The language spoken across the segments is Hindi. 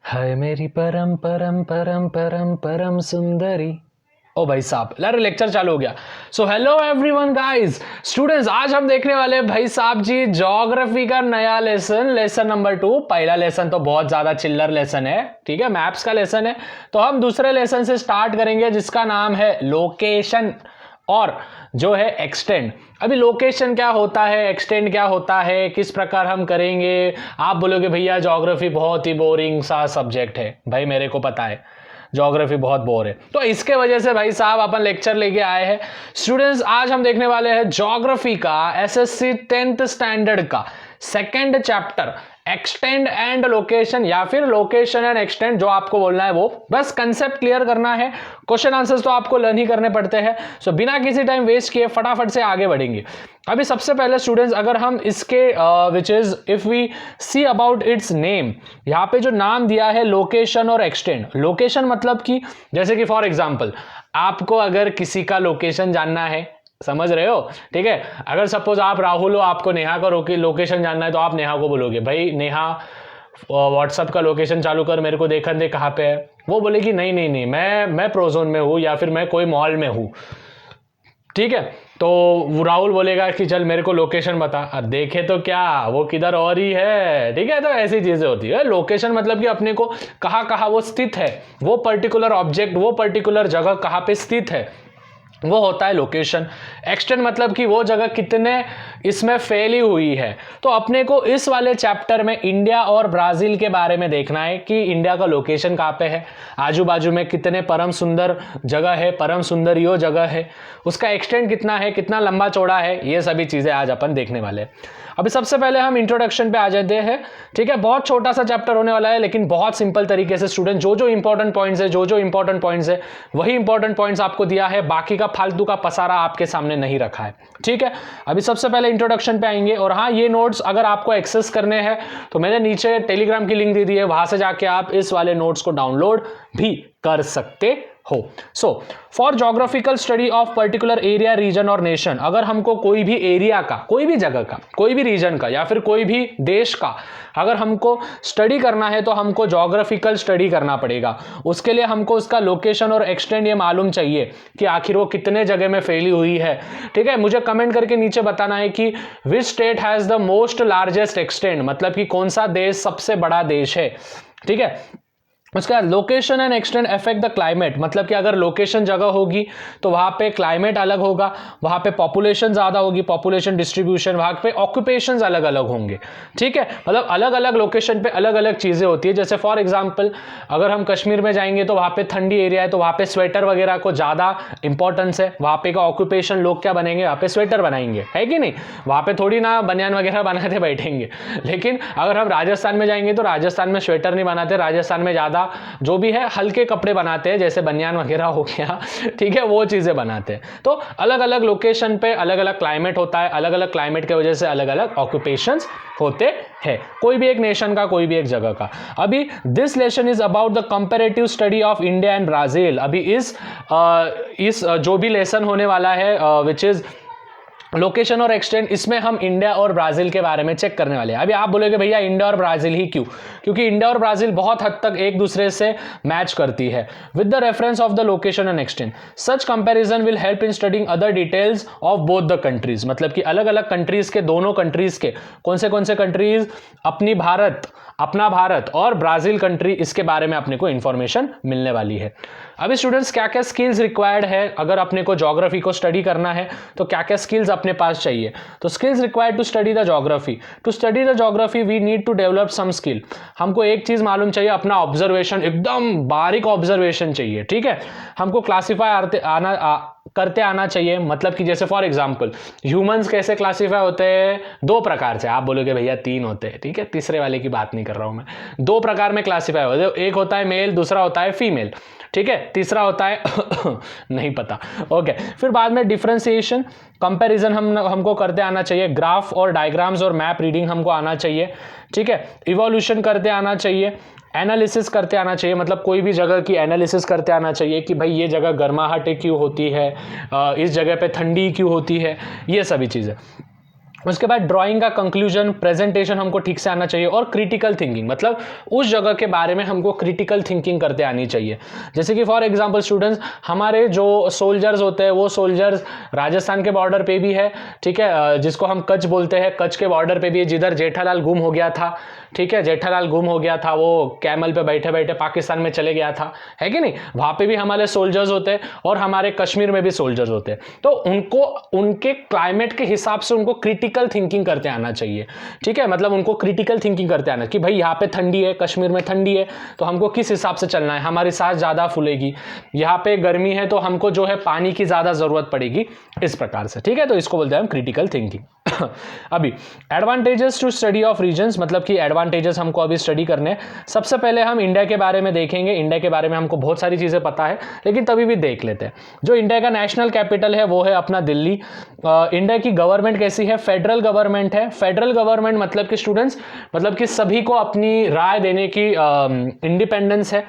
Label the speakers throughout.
Speaker 1: हाय मेरी परम परम परम परम परम सुंदरी। ओ भाई साहब, अरे लेक्चर चालू हो गया। So hello everyone guys students, आज हम देखने वाले भाई साहब जी ज्योग्राफी का नया लेसन नंबर 2। पहला लेसन तो बहुत ज्यादा चिल्लर लेसन है, ठीक है, मैप्स का लेसन है। तो हम दूसरे लेसन से स्टार्ट करेंगे जिसका नाम है लोकेशन और जो है एक्सटेंड। अभी लोकेशन क्या होता है, एक्सटेंड क्या होता है, किस प्रकार हम करेंगे। आप बोलोगे भैया ज्योग्राफी बहुत ही बोरिंग सा सब्जेक्ट है। भाई मेरे को पता है ज्योग्राफी बहुत बोर है, तो इसके वजह से भाई साहब अपन लेक्चर लेके आए हैं। स्टूडेंट्स, आज हम देखने वाले हैं ज्योग्राफी का एसएससी 10th स्टैंडर्ड का second chapter extend and location, या फिर लोकेशन एंड एक्सटेंड, जो आपको बोलना है वो बस कंसेप्ट क्लियर करना है। क्वेश्चन आंसर्स तो आपको लर्न ही करने पड़ते हैं। सो बिना किसी टाइम वेस्ट किए फटाफट से आगे बढ़ेंगे। अभी सबसे पहले स्टूडेंट्स, अगर हम इसके which is if we see about its name, यहाँ पे जो नाम दिया है लोकेशन और एक्सटेंड। लोकेशन मतलब कि जैसे कि फॉर एग्जांपल आपको अगर किसी का लोकेशन जानना है, समझ रहे हो, ठीक है। अगर सपोज आप राहुल हो, आपको नेहा का लोकेशन जानना है, तो आप नेहा को बोलोगे भाई नेहा व्हाट्सअप का लोकेशन चालू कर, मेरे को देखने दे कहाँ पे है। वो बोलेगी नहीं नहीं नहीं, मैं प्रोजोन में हूँ या फिर मैं कोई मॉल में हूँ, ठीक है। तो राहुल बोलेगा कि चल मेरे को लोकेशन बता, अब देखे तो क्या वो किधर और ही है, ठीक है। तो ऐसी चीजें होती है। लोकेशन मतलब कि अपने को कहाँ कहाँ वो स्थित है, वो पर्टिकुलर ऑब्जेक्ट, वो पर्टिकुलर जगह कहाँ पे स्थित है, वो होता है लोकेशन। एक्सटेंड मतलब कि वो जगह कितने इसमें फैली हुई है। तो अपने को इस वाले चैप्टर में इंडिया और ब्राजील के बारे में देखना है कि इंडिया का लोकेशन कहाँ पे है, आजू बाजू में कितने परम सुंदर जगह है, परम सुंदरियो जगह है, उसका एक्सटेंड कितना है, कितना लंबा चौड़ा है, ये सभी चीज़ें आज अपन देखने वाले हैं। अभी सबसे पहले हम इंट्रोडक्शन पे आ जाते हैं, ठीक है। बहुत छोटा सा चैप्टर होने वाला है, लेकिन बहुत सिंपल तरीके से स्टूडेंट जो इंपॉर्टेंट पॉइंट्स है, जो इंपॉर्टेंट पॉइंट्स है वही इंपॉर्टेंट पॉइंट्स आपको दिया है, बाकी का फालतू का पसारा आपके सामने नहीं रखा है, ठीक है। अभी सबसे पहले इंट्रोडक्शन पे आएंगे। और हाँ, ये नोट्स अगर आपको एक्सेस करने हैं तो मैंने नीचे टेलीग्राम की लिंक दे दी है, वहां से जाके आप इस वाले नोट्स को डाउनलोड भी कर सकते हो। So for geographical study of particular area, region और नेशन, अगर हमको कोई भी एरिया का, कोई भी जगह का, कोई भी रीजन का या फिर कोई भी देश का अगर हमको स्टडी करना है तो हमको ज्योग्राफिकल स्टडी करना पड़ेगा। उसके लिए हमको उसका लोकेशन और एक्सटेंड ये मालूम चाहिए कि आखिर वो कितने जगह में फैली हुई है, ठीक है। मुझे कमेंट करके नीचे बताना है कि which state has the most largest extend, मतलब कि कौन सा देश सबसे बड़ा देश है, ठीक है। उसके बाद location and extend affect the climate, मतलब कि अगर लोकेशन जगह होगी तो वहाँ पे क्लाइमेट अलग होगा, वहाँ पे पॉपुलेशन ज़्यादा होगी, पॉपुलेशन डिस्ट्रीब्यूशन, वहाँ पे ऑक्यूपेशंस अलग अलग होंगे, ठीक है। मतलब अलग अलग लोकेशन पे अलग अलग चीज़ें होती है। जैसे फॉर एग्जांपल अगर हम कश्मीर में जाएंगे तो वहाँ पे ठंडी एरिया है, तो वहाँ पे स्वेटर वगैरह को ज़्यादा इंपॉर्टेंस है। वहाँ पे का ऑक्यूपेशन, लोग क्या बनेंगे, वहाँ पे स्वेटर बनाएंगे, है कि नहीं। वहाँ पे थोड़ी ना बनियान वगैरह बनाते बैठेंगे। लेकिन अगर हम राजस्थान में जाएंगे तो राजस्थान में स्वेटर नहीं बनाते, राजस्थान में ज़्यादा जो भी है हल्के कपड़े बनाते हैं, जैसे बनियान वगैरह हो गया, ठीक है, वो चीजें बनाते हैं। तो अलग अलग लोकेशन पे अलग अलग क्लाइमेट होता है, अलग अलग क्लाइमेट की वजह से अलग अलग ऑक्यूपेशंस होते हैं, कोई भी एक नेशन का, कोई भी एक जगह का। अभी this lesson is about the comparative study of India and Brazil. अभी इस जो भी लेसन होने वाला है विच इज लोकेशन और एक्सटेंड, इसमें हम इंडिया और ब्राजील के बारे में चेक करने वाले हैं। अभी आप बोलोगे भैया इंडिया और ब्राजील ही क्यों? क्योंकि इंडिया और ब्राजील बहुत हद तक एक दूसरे से मैच करती है with the reference of the location and extend. Such comparison will help in studying other details of both the countries, मतलब कि अलग अलग कंट्रीज के, दोनों कंट्रीज के कौन से कंट्रीज, अपना भारत और ब्राजील कंट्री, इसके बारे में अपने को इंफॉर्मेशन मिलने वाली है। अभी स्टूडेंट्स क्या क्या स्किल्स रिक्वायर्ड है अगर अपने को ज्योग्राफी को स्टडी करना है, तो क्या क्या स्किल्स अपने पास चाहिए। तो skills required to study the geography, to study the geography we need to develop some skill. हमको एक चीज मालूम चाहिए, अपना ऑब्जर्वेशन, एकदम बारीक ऑब्जर्वेशन चाहिए, ठीक है। हमको क्लासीफाई करते आना चाहिए, मतलब कि जैसे फॉर एग्जांपल ह्यूमंस कैसे क्लासीफाई होते हैं, दो प्रकार से। आप बोलोगे भैया तीन होते हैं, ठीक है, तीसरे वाले की बात नहीं कर रहा हूं मैं। दो प्रकार में क्लासीफाई होते हैं, एक होता है मेल, दूसरा होता है फीमेल, ठीक है, तीसरा होता है नहीं पता, ओके। फिर बाद में डिफरेंशिएशन, कंपैरिजन हमको करते आना चाहिए, ग्राफ और डायग्राम्स और मैप रीडिंग हमको आना चाहिए, ठीक है। इवोल्यूशन करते आना चाहिए, एनालिसिस करते आना चाहिए, मतलब कोई भी जगह की एनालिसिस करते आना चाहिए कि भाई ये जगह गर्माहट क्यों होती है, इस जगह पे ठंडी क्यों होती है, ये सभी चीज़ें। उसके बाद ड्राइंग का कंक्लूजन, प्रेजेंटेशन हमको ठीक से आना चाहिए, और क्रिटिकल थिंकिंग मतलब उस जगह के बारे में हमको क्रिटिकल थिंकिंग करते आनी चाहिए। जैसे कि फॉर एग्जांपल स्टूडेंट्स, हमारे जो सोल्जर्स होते हैं वो सोल्जर्स राजस्थान के बॉर्डर पे भी है, ठीक है, जिसको हम कच्छ बोलते हैं, कच्छ के बॉर्डर पे भी है, जिधर जेठालाल गुम हो गया था, ठीक है, जेठालाल गुम हो गया था, वो कैमल पे बैठे बैठे पाकिस्तान में चले गया था, है कि नहीं, वहां पे भी हमारे सोल्जर्स होते हैं, और हमारे कश्मीर में भी सोल्जर्स होते हैं। तो उनको उनके क्लाइमेट के हिसाब से उनको क्रिटिकल थिंकिंग करते आना चाहिए, ठीक है, मतलब उनको क्रिटिकल थिंकिंग करते आना कि भाई यहाँ पे ठंडी है, कश्मीर में ठंडी है, तो हमको किस हिसाब से चलना है, हमारी सांस ज़्यादा फूलेगी, यहाँ पे गर्मी है तो हमको जो है पानी की ज़्यादा ज़रूरत पड़ेगी, इस प्रकार से, ठीक है, तो इसको बोलते हैं हम क्रिटिकल थिंकिंग। अभी advantages to study of regions, मतलब कि एडवांटेजेस हमको अभी स्टडी करने हैं। सबसे पहले हम इंडिया के बारे में देखेंगे। इंडिया के बारे में हमको बहुत सारी चीज़ें पता है, लेकिन तभी भी देख लेते हैं। जो इंडिया का नेशनल कैपिटल है वो है अपना दिल्ली। इंडिया की गवर्नमेंट कैसी है? फेडरल गवर्नमेंट है। फेडरल गवर्नमेंट मतलब कि स्टूडेंट्स, मतलब कि सभी को अपनी राय देने की इंडिपेंडेंस है,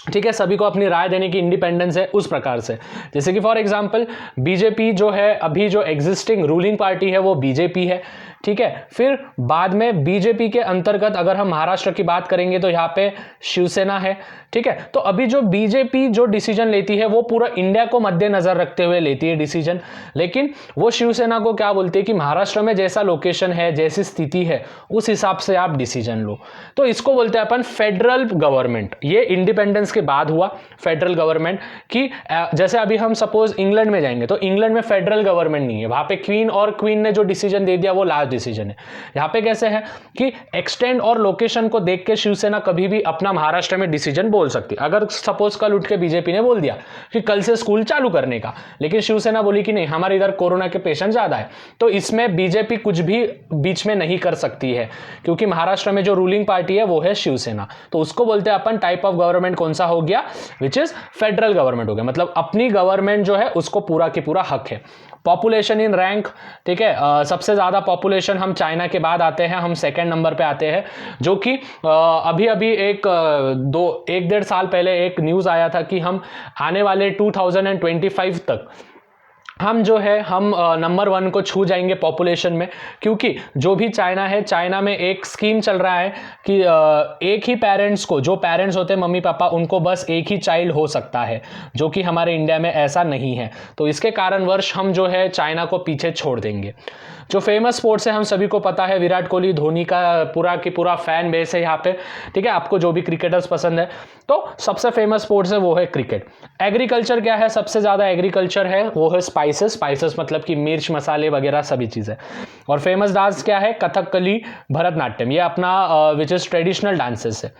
Speaker 1: ठीक है, सभी को अपनी राय देने की इंडिपेंडेंस है, उस प्रकार से। जैसे कि फॉर एग्जांपल बीजेपी जो है, अभी जो एग्जिस्टिंग रूलिंग पार्टी है वो बीजेपी है, ठीक है। फिर बाद में बीजेपी के अंतर्गत अगर हम महाराष्ट्र की बात करेंगे तो यहाँ पे शिवसेना है, ठीक है। तो अभी जो बीजेपी जो डिसीजन लेती है वो पूरा इंडिया को मद्देनजर रखते हुए लेती है डिसीजन, लेकिन वो शिवसेना को क्या बोलती है कि महाराष्ट्र में जैसा लोकेशन है, जैसी स्थिति है, उस हिसाब से आप डिसीजन लो। तो इसको बोलते हैं अपन फेडरल गवर्नमेंट। ये इंडिपेंडेंस के बाद हुआ फेडरल गवर्नमेंट कि जैसे अभी हम सपोज इंग्लैंड में जाएंगे तो इंग्लैंड में फेडरल गवर्नमेंट नहीं है, वहां पे क्वीन ने जो डिसीजन दे दिया वो लास्ट डिसीजन है। यहाँ पे कैसे है कि एक्सटेंड और लोकेशन को देख के शिवसेना कभी भी अपना महाराष्ट्र में डिसीजन बोल सकती है। अगर सपोज कल उठ के बीजेपी ने बोल दिया कि कल से स्कूल चालू करने का, लेकिन शिवसेना बोली कि नहीं हमारे इधर कोरोना के पेशेंट ज्यादा है, तो इसमें बीजेपी कुछ भी बीच में नहीं कर सकती है, क्योंकि महाराष्ट्र में जो रूलिंग पार्टी है वो है शिवसेना। तो उसको बोलते हैं अपन टाइप ऑफ गवर्नमेंट कौन सा हो गया, विच इज फेडरल गवर्नमेंट हो गया, मतलब अपनी गवर्नमेंट जो है उसको पूरा की पूरा हक है। पॉपुलेशन इन रैंक, ठीक है, सबसे ज्यादा पॉपुलेशन हम चाइना के बाद आते हैं, हम सेकंड नंबर पे आते हैं, जो कि अभी अभी एक 1-1.5 साल पहले एक न्यूज आया था कि हम आने वाले 2025 तक हम जो है हम नंबर 1 को छू जाएंगे पॉपुलेशन में, क्योंकि जो भी चाइना है, चाइना में एक स्कीम चल रहा है कि एक ही पेरेंट्स को, जो पेरेंट्स होते हैं मम्मी पापा, उनको बस एक ही चाइल्ड हो सकता है, जो कि हमारे इंडिया में ऐसा नहीं है। तो इसके कारणवश हम जो है चाइना को पीछे छोड़ देंगे। जो फेमस स्पोर्ट्स है हम सभी को पता है, विराट कोहली, धोनी का पूरा की पूरा फैन बेस है यहाँ पे, ठीक है, आपको जो भी क्रिकेटर्स पसंद है, तो सबसे फेमस स्पोर्ट्स है वो है क्रिकेट। एग्रीकल्चर क्या है? सबसे ज्यादा एग्रीकल्चर है वो है स्पाइसेस मतलब कि मिर्च मसाले वगैरह सभी चीजें। और फेमस डांस क्या है? कथकली, भरतनाट्यम, ये अपना विच इज ट्रेडिशनल डांसेस है।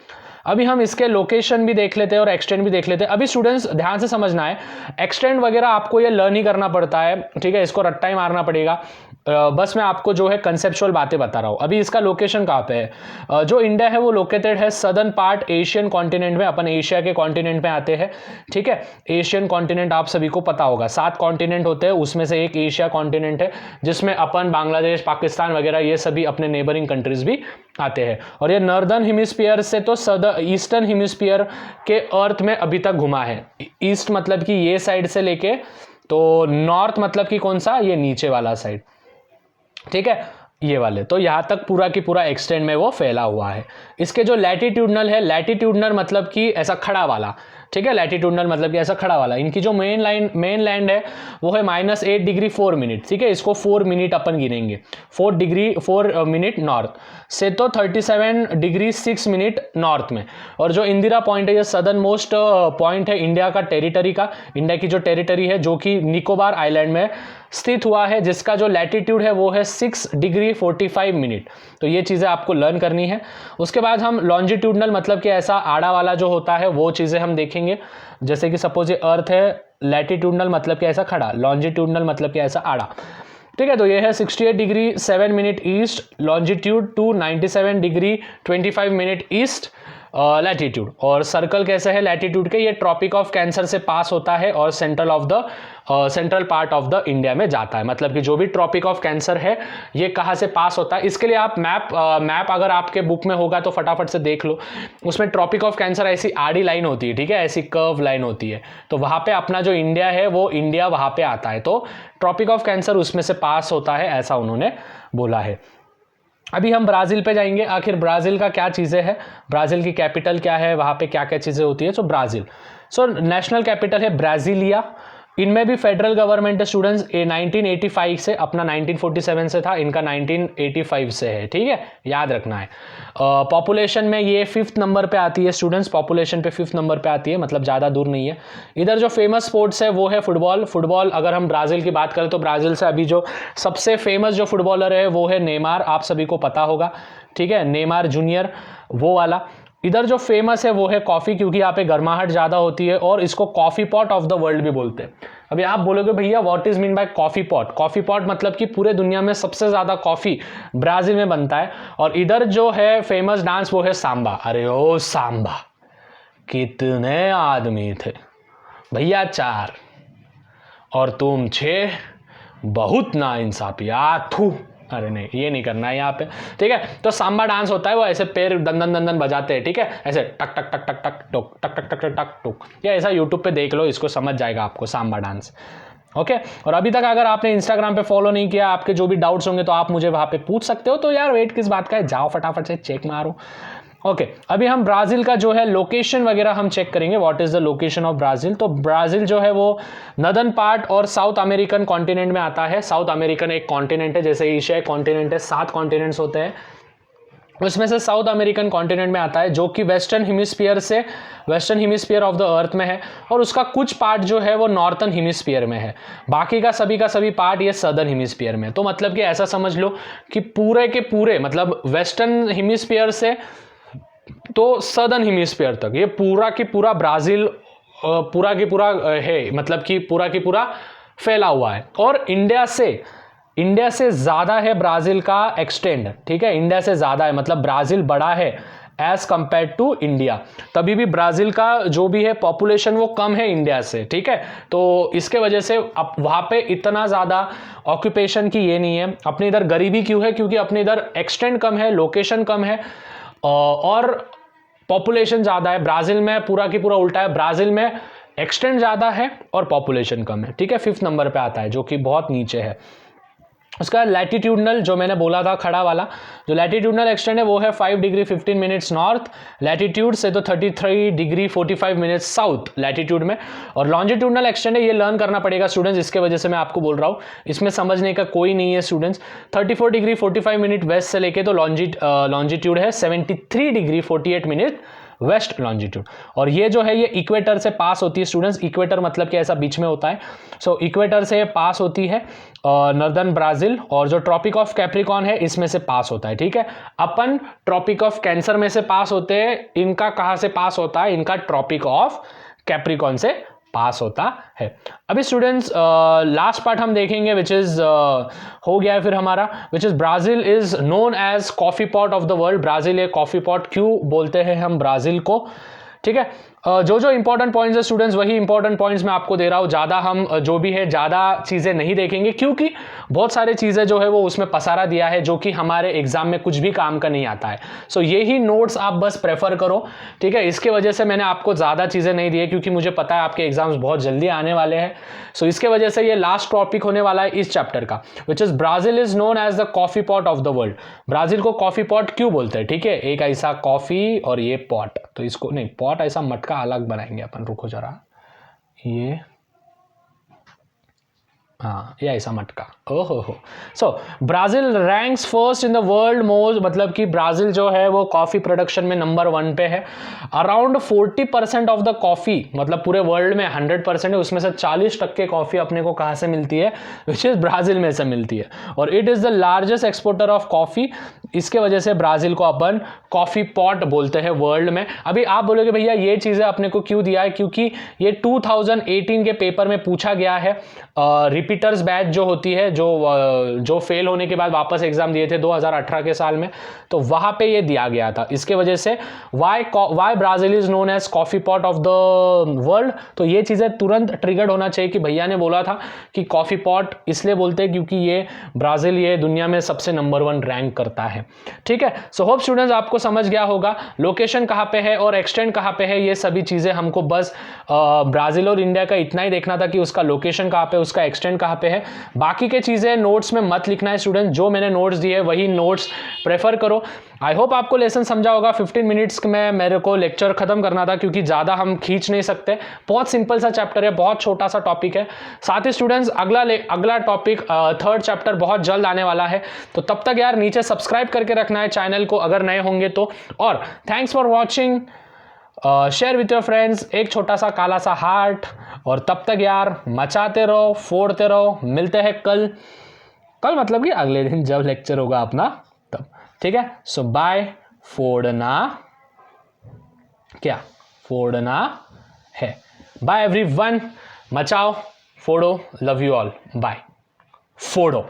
Speaker 1: अभी हम इसके लोकेशन भी देख लेते हैं और एक्सटेंड भी देख लेते हैं। अभी स्टूडेंट्स ध्यान से समझना है, एक्सटेंड वगैरह आपको ये लर्न ही करना पड़ता है, ठीक है, इसको रट्टा ही मारना पड़ेगा। बस मैं आपको जो है कंसेप्चुअल बातें बता रहा हूँ। अभी इसका लोकेशन कहाँ पे है? जो इंडिया है वो लोकेटेड है सदर्न पार्ट एशियन कॉन्टिनेंट में, अपन एशिया के कॉन्टिनेंट में आते हैं, ठीक है। एशियन कॉन्टिनेंट आप सभी को पता होगा, 7 कॉन्टिनेंट होते हैं, उसमें से एक एशिया कॉन्टिनेंट है, जिसमें अपन बांग्लादेश, पाकिस्तान वगैरह ये सभी अपने नेबरिंग कंट्रीज भी आते हैं। और ये नॉर्दर्न हेमिस्फीयर से तो ईस्टर्न हेमिस्फीयर के अर्थ में अभी तक घुमा है। ईस्ट मतलब कि ये साइड से लेके, तो नॉर्थ मतलब कि कौन सा, ये नीचे वाला साइड, ठीक है, ये वाले, तो यहां तक पूरा की पूरा एक्सटेंड में वो फैला हुआ है। इसके जो लैटिट्यूडनल है, लैटिट्यूडनल मतलब कि ऐसा खड़ा वाला, ठीक है, लैटिट्यूडनल मतलब कि ऐसा खड़ा वाला। इनकी जो मेन लैंड है वो है -8 डिग्री 4 मिनट, ठीक है, इसको 4 मिनट अपन गिनेंगे, 4 मिनट नॉर्थ से, तो 37 डिग्री 6 मिनट नॉर्थ में। और जो इंदिरा पॉइंट है ये सदर्न मोस्ट पॉइंट है इंडिया का टेरिटरी का, इंडिया की जो टेरिटरी है जो कि निकोबार आइलैंड में स्थित हुआ है, जिसका जो लैटिट्यूड है वो है 6 डिग्री 45 मिनट। तो ये चीज़ें आपको लर्न करनी है। उसके बाद हम लॉन्जिट्यूडनल मतलब कि ऐसा आड़ा वाला जो होता है वो चीज़ें हम देखेंगे। जैसे कि सपोज ये अर्थ है, लैटिट्यूडनल मतलब कि ऐसा खड़ा, लॉन्जिट्यूडनल मतलब कि ऐसा आड़ा, ठीक है। तो ये है 68 degree 7 minute east longitude to 97 degree 25 minute east latitude. और सर्कल कैसे है लैटिट्यूड के? ये ट्रॉपिक ऑफ कैंसर से पास होता है और central part of the India में जाता है। मतलब कि जो भी ट्रॉपिक ऑफ कैंसर है ये कहाँ से पास होता है, इसके लिए आप मैप अगर आपके बुक में होगा तो फटाफट से देख लो। उसमें ट्रॉपिक ऑफ कैंसर ऐसी आड़ी लाइन होती है, ठीक है, ऐसी कर्व लाइन होती है, तो वहाँ पे अपना जो इंडिया है वो इंडिया वहाँ पे आता है, तो ट्रॉपिक ऑफ कैंसर उसमें से पास होता है, ऐसा उन्होंने बोला है। अभी हम ब्राज़ील पे जाएंगे, आखिर ब्राज़ील का क्या चीज़ें है, ब्राज़ील की कैपिटल क्या है, वहाँ पे क्या क्या चीज़ें होती है। सो ब्राज़ील, सो नेशनल कैपिटल है ब्राज़ीलिया। इनमें भी फेडरल गवर्नमेंट है स्टूडेंट्स, 1985 से, अपना 1947 से था, इनका 1985 से है, ठीक है, याद रखना है। पॉपुलेशन में ये 5th नंबर पे आती है स्टूडेंट्स, पॉपुलेशन पे 5th नंबर पे आती है, मतलब ज़्यादा दूर नहीं है। इधर जो फेमस स्पोर्ट्स है वो है फुटबॉल। फुटबॉल अगर हम ब्राज़ील की बात करें तो ब्राज़ील से अभी जो सबसे फेमस जो फुटबॉलर है वो है नेमार, आप सभी को पता होगा, ठीक है, नेमार जूनियर, वो वाला। इधर जो फेमस है वो है कॉफ़ी, क्योंकि यहाँ पे गर्माहट ज़्यादा होती है और इसको coffee pot of the world भी बोलते हैं। अभी आप बोलोगे भैया what is mean by coffee pot? Coffee pot मतलब कि पूरे दुनिया में सबसे ज़्यादा कॉफ़ी ब्राज़ील में बनता है। और इधर जो है फेमस डांस वो है सांबा। अरे ओ सांबा, कितने आदमी थे भैया? 4 और तुम 6, बहुत नाइंसाफी। थू, अरे नहीं, ये नहीं करना है यहाँ पे, ठीक है। तो सांबा डांस होता है, वो ऐसे पैर दंदन दंदन बजाते हैं, ठीक है, ऐसे टक टक टक टक टक टोक, टक टक टक टक टक टोक, या ऐसा यूट्यूब पे देख लो, इसको समझ जाएगा आपको सांबा डांस, ओके। और अभी तक अगर आपने इंस्टाग्राम पे फॉलो नहीं किया, आपके जो भी डाउट्स होंगे तो आप मुझे वहाँ पे पूछ सकते हो। तो यार वेट किस बात का है, जाओ फटाफट से चेक मारो, ओके। अभी हम ब्राज़ील का जो है लोकेशन वगैरह हम चेक करेंगे, what is the location of Brazil. तो ब्राज़ील जो है वो नदर्न पार्ट और साउथ अमेरिकन कॉन्टिनेंट में आता है। साउथ अमेरिकन एक कॉन्टिनेंट है, जैसे एशिया कॉन्टिनेंट है, 7 कॉन्टिनेंट्स होते हैं, उसमें से साउथ अमेरिकन कॉन्टिनेंट में आता है, जो कि western hemisphere of the earth में है। और उसका कुछ पार्ट जो है वो नॉर्थर्न हेमिस्फीयर में है, बाकी का सभी पार्ट ये सदर्न हेमिस्फीयर में। तो मतलब कि ऐसा समझ लो कि पूरे के पूरे, मतलब वेस्टर्न हेमिस्फीयर से तो सदर्न हेमिस्फीयर तक ये पूरा की पूरा ब्राज़ील पूरा की पूरा है, मतलब कि पूरा की पूरा फैला हुआ है। और इंडिया से ज़्यादा है ब्राज़ील का एक्सटेंड, ठीक है, इंडिया से ज़्यादा है, मतलब ब्राज़ील बड़ा है एज कंपेयर टू इंडिया। तभी भी ब्राज़ील का जो भी है पॉपुलेशन वो कम है इंडिया से, ठीक है। तो इसके वजह से अब वहाँ पे इतना ज़्यादा ऑक्यूपेशन की ये नहीं है। अपने इधर गरीबी क्यों है? क्योंकि अपने इधर एक्सटेंड कम है, लोकेशन कम है और पॉपुलेशन ज़्यादा है। ब्राज़ील में पूरा की पूरा उल्टा है, ब्राज़ील में एक्सटेंड ज़्यादा है और पॉपुलेशन कम है, ठीक है, 5th नंबर पे आता है, जो कि बहुत नीचे है। उसका लैटिट्यूडनल जो मैंने बोला था खड़ा वाला, जो लैटिट्यूडनल एक्सटेंड है वो है 5 डिग्री 15 मिनट्स नॉर्थ लैटिट्यूड से, तो 33 डिग्री 45 मिनट्स साउथ लैटिट्यूड में। और लॉन्जिट्यूडनल एक्सटेंड है, ये लर्न करना पड़ेगा स्टूडेंट्स, इसके वजह से मैं आपको बोल रहा हूँ, इसमें समझने का कोई नहीं है स्टूडेंट्स। 34 डिग्री 45 मिनट वेस्ट से लेके तो लॉन्जिट्यूड है 73 डिग्री 48 मिनट वेस्ट लॉन्जिट्यूड। और ये जो है ये इक्वेटर से पास होती है स्टूडेंट्स, इक्वेटर मतलब कि ऐसा बीच में होता है। सो इक्वेटर से पास होती है नॉर्दर्न ब्राज़ील, और जो ट्रॉपिक ऑफ कैप्रिकॉर्न है इसमें से पास होता है, ठीक है। अपन ट्रॉपिक ऑफ कैंसर में से पास होते हैं, इनका कहाँ से पास होता है? इनका ट्रॉपिक ऑफ कैप्रिकॉर्न से पास होता है। अभी स्टूडेंट्स लास्ट पार्ट हम देखेंगे, विच इज हो गया है फिर हमारा, which is Brazil is known as coffee pot of the world. Brazil एक कॉफ़ी पॉट क्यों बोलते हैं हम ब्राज़ील को, ठीक है। जो इंपॉर्टेंट पॉइंट्स है स्टूडेंट्स वही इंपॉर्टेंट पॉइंट्स मैं आपको दे रहा हूँ, ज़्यादा हम जो भी है ज़्यादा चीज़ें नहीं देखेंगे, क्योंकि बहुत सारी चीज़ें जो है वो उसमें पसारा दिया है जो कि हमारे एग्जाम में कुछ भी काम का नहीं आता है। सो यही नोट्स आप बस प्रेफर करो, ठीक है। इसके वजह से मैंने आपको ज़्यादा चीज़ें नहीं दी है, क्योंकि मुझे पता है आपके एग्जाम्स बहुत जल्दी आने वाले हैं। सो इसके वजह से ये लास्ट टॉपिक होने वाला है इस चैप्टर का, which is Brazil is known as the coffee pot of the world. Brazil को कॉफ़ी पॉट क्यों बोलते हैं, ठीक है। एक ऐसा कॉफ़ी और ये पॉट, तो इसको नहीं, पॉट ऐसा मटका अलग बनाएंगे अपन, रुको जरा, ये हाँ, ये ऐसा मटका, ओहो हो। So Brazil ranks first in the world most, मतलब कि ब्राज़ील जो है वो कॉफ़ी प्रोडक्शन में नंबर 1 पे है। अराउंड 40% ऑफ द कॉफ़ी, मतलब पूरे वर्ल्ड में 100% है, उसमें से 40% कॉफ़ी अपने को कहाँ से मिलती है? विच इज़ ब्राज़ील में से मिलती है। और it is the largest exporter of coffee, इसके वजह से ब्राज़ील को अपन कॉफ़ी पॉट बोलते हैं वर्ल्ड में। अभी आप बोलोगे भैया ये चीज़ें अपने को क्यों दिया है? क्योंकि ये 2018 के पेपर में पूछा गया है। रिपीटर्स बैच जो होती है, जो फेल होने के बाद वापस एग्जाम दिए थे 2018 के साल में, तो वहाँ पे ये दिया गया था। इसके वजह से why Brazil is known as coffee pot of the world, तो ये चीज़ें तुरंत ट्रिगर्ड होना चाहिए कि भैया ने बोला था कि कॉफ़ी पॉट इसलिए बोलते हैं क्योंकि ये ब्राज़ील ये दुनिया में सबसे नंबर 1 रैंक करता है, ठीक है। सो होप स्टूडेंट्स आपको समझ गया होगा लोकेशन कहाँ पे है और एक्सटेंड कहाँ पे है, ये सभी चीज़ें हमको बस ब्राज़ील और इंडिया का इतना ही देखना था कि उसका लोकेशन कहाँ पे, उसका एक्सटेंड कहाँ पे है। बाकी के चीज़ें नोट्स में मत लिखना है स्टूडेंट, जो मैंने नोट्स दिए वही नोट्स प्रेफर करो। आई होप आपको लेसन समझा होगा। 15 मिनट्स में मेरे को लेक्चर खत्म करना था क्योंकि ज़्यादा हम खींच नहीं सकते, बहुत सिंपल सा चैप्टर है, बहुत छोटा सा टॉपिक है। साथ ही स्टूडेंट्स अगला टॉपिक 3rd चैप्टर बहुत जल्द आने वाला है, तो तब तक यार नीचे सब्सक्राइब करके रखना है चैनल को अगर नए होंगे तो। और thanks for watching, share with your friends, एक छोटा सा काला सा हार्ट। और तब तक यार मचाते रहो, फोड़ते रहो। मिलते हैं कल मतलब कि अगले दिन जब लेक्चर होगा अपना तब, ठीक है। सो बाय। फोड़ना क्या फोड़ना है। बाय एवरीवन, मचाओ, फोड़ो, लव यू ऑल, बाय। फोड़ो।